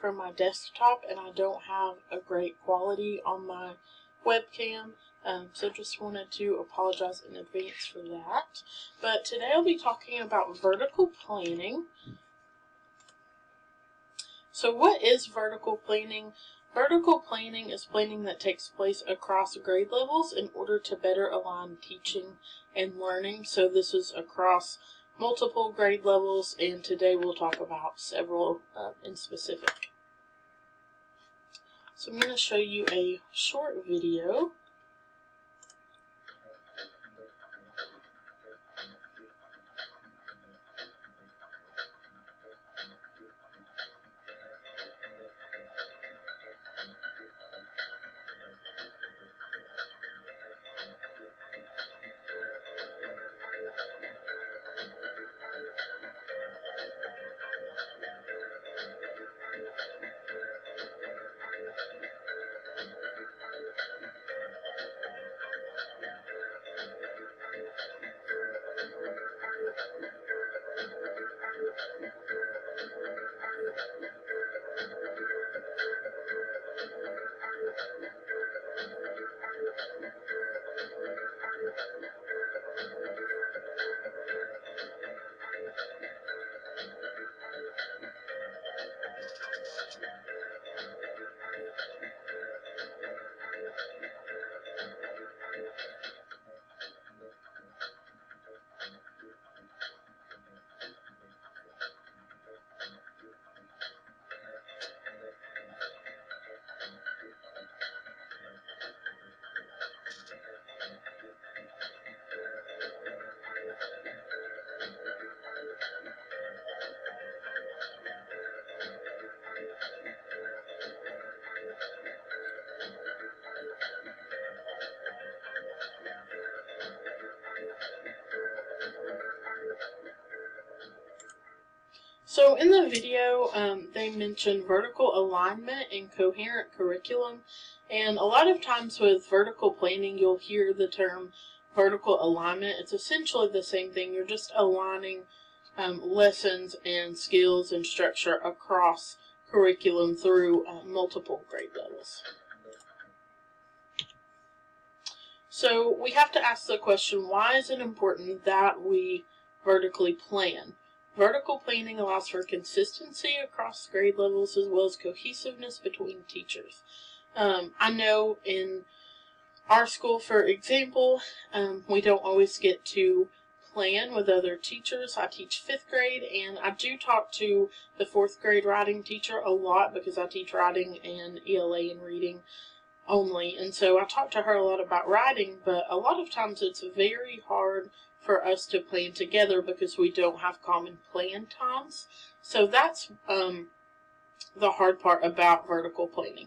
from my desktop and I don't have a great quality on my webcam, so just wanted to apologize in advance for that. But today I'll be talking about vertical planning. So what is vertical planning? Vertical planning is planning that takes place across grade levels in order to better align teaching and learning. So this is across multiple grade levels, and today we'll talk about several in specific. So I'm going to show you a short video. So in the video, they mentioned vertical alignment and coherent curriculum, and a lot of times with vertical planning, you'll hear the term vertical alignment. It's essentially the same thing. You're just aligning lessons and skills and structure across curriculum through multiple grade levels. So we have to ask the question, why is it important that we vertically plan? Vertical planning allows for consistency across grade levels as well as cohesiveness between teachers. I know in our school, for example, we don't always get to plan with other teachers. I teach 5th grade, and I do talk to the 4th grade writing teacher a lot because I teach writing and ELA and reading only. And so I talk to her a lot about writing, but a lot of times it's very hard for us to plan together because we don't have common plan times. So that's the hard part about vertical planning.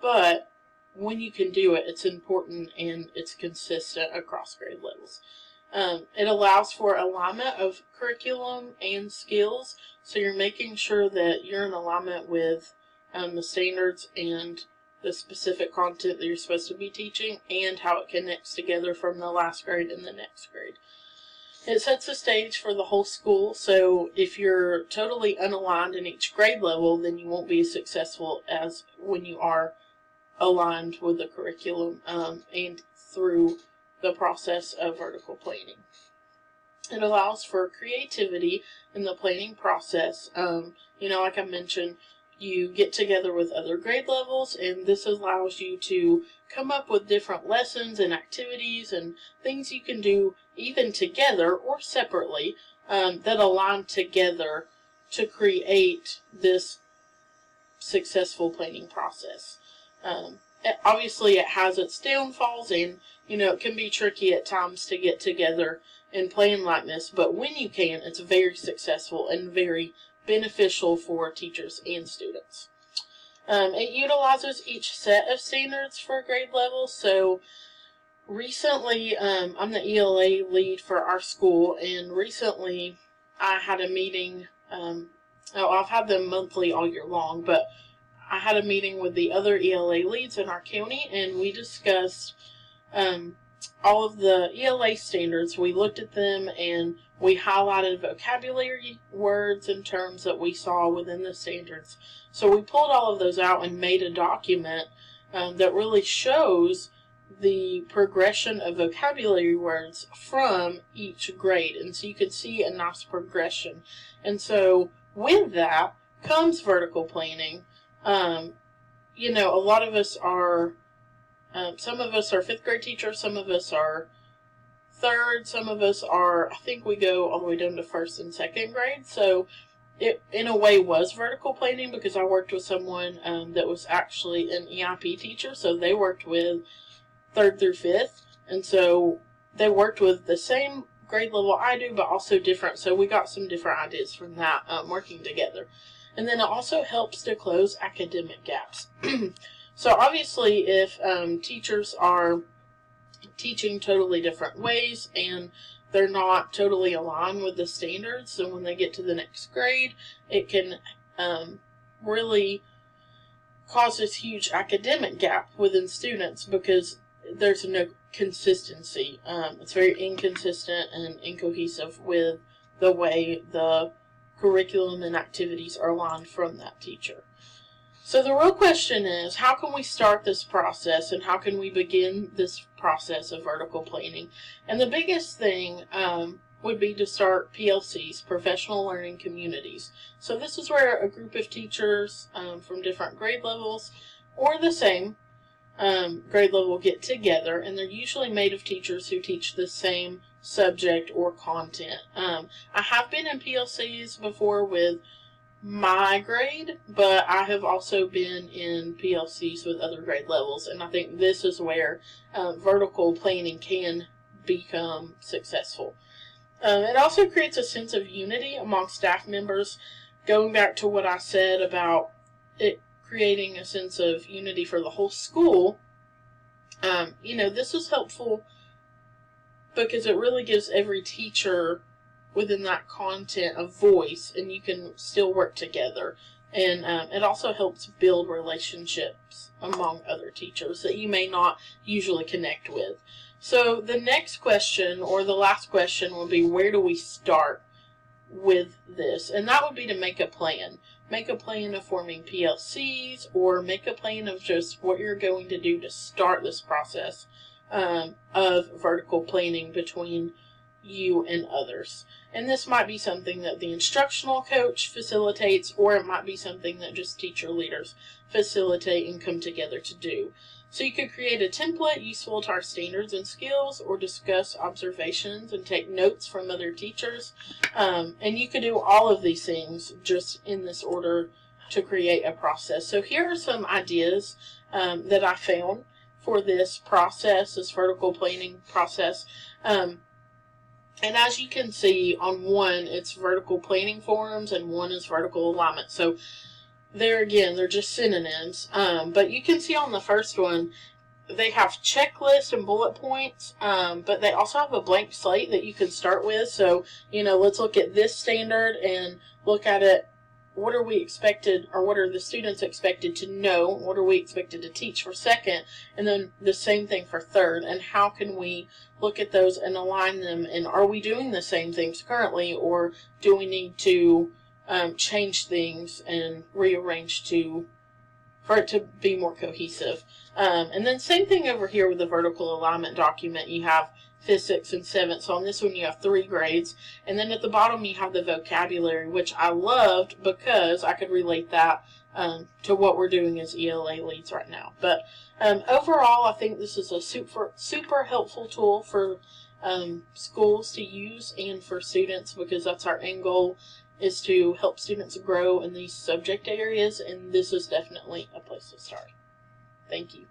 But when you can do it, it's important and it's consistent across grade levels. It allows for alignment of curriculum and skills, so you're making sure that you're in alignment with the standards and the specific content that you're supposed to be teaching and how it connects together from the last grade and the next grade. It sets the stage for the whole school, so if you're totally unaligned in each grade level, then you won't be as successful as when you are aligned with the curriculum and through the process of vertical planning. It allows for creativity in the planning process. Like I mentioned, you get together with other grade levels, and this allows you to come up with different lessons and activities and things you can do even together or separately that align together to create this successful planning process. Obviously, it has its downfalls, and it can be tricky at times to get together and plan like this, but when you can, it's very successful and very beneficial for teachers and students. It utilizes each set of standards for grade levels. So recently, I'm the ELA lead for our school, and recently I had a meeting. I've had them monthly all year long, but I had a meeting with the other ELA leads in our county, and we discussed all of the ELA standards, we looked at them and we highlighted vocabulary words and terms that we saw within the standards. So we pulled all of those out and made a document that really shows the progression of vocabulary words from each grade. And so you could see a nice progression. And so with that comes vertical planning. You know, a lot of us are, some of us are 5th grade teachers, some of us are 3rd, some of us are, I think we go all the way down to 1st and 2nd grade. So it, in a way, was vertical planning because I worked with someone that was actually an EIP teacher. So they worked with 3rd through 5th. And so they worked with the same grade level I do, but also different. So we got some different ideas from that working together. And then it also helps to close academic gaps. So obviously if teachers are teaching totally different ways and they're not totally aligned with the standards, so when they get to the next grade, it can really cause this huge academic gap within students because there's no consistency. It's very inconsistent and incohesive with the way the curriculum and activities are aligned from that teacher. So the real question is, how can we start this process and how can we begin this process of vertical planning? And the biggest thing would be to start PLCs, professional learning communities. So this is where a group of teachers from different grade levels or the same grade level get together, and they're usually made of teachers who teach the same subject or content. I have been in PLCs before with my grade, but I have also been in PLCs with other grade levels, and I think this is where vertical planning can become successful. It also creates a sense of unity among staff members, going back to what I said about it creating a sense of unity for the whole school. You know, this is helpful because it really gives every teacher within that content a voice, and you can still work together. And it also helps build relationships among other teachers that you may not usually connect with. So the next question, or the last question, will be, where do we start with this? And that would be to make a plan. Make a plan of forming PLCs, or make a plan of just what you're going to do to start this process of vertical planning between you and others. And this might be something that the instructional coach facilitates, or it might be something that just teacher leaders facilitate and come together to do. So you could create a template useful to our standards and skills, or discuss observations and take notes from other teachers. And you could do all of these things just in this order to create a process. So here are some ideas that I found for this process, this vertical planning process. And as you can see, on one, it's vertical planning forums, and one is vertical alignment. So there again, they're just synonyms. But you can see on the first one, they have checklists and bullet points, but they also have a blank slate that you can start with. So, you know, let's look at this standard and look at it. What are we expected, or what are the students expected to know? What are we expected to teach for second? And then the same thing for third. And how can we look at those and align them? And are we doing the same things currently, or do we need to change things and rearrange for it to be more cohesive? And then same thing over here with the vertical alignment document. You have 5th, 6th, and 7th. So on this one you have 3 grades. And then at the bottom you have the vocabulary, which I loved because I could relate that to what we're doing as ELA leads right now. But overall, I think this is a super helpful tool for schools to use and for students, because that's our end goal, is to help students grow in these subject areas, and this is definitely a place to start. Thank you.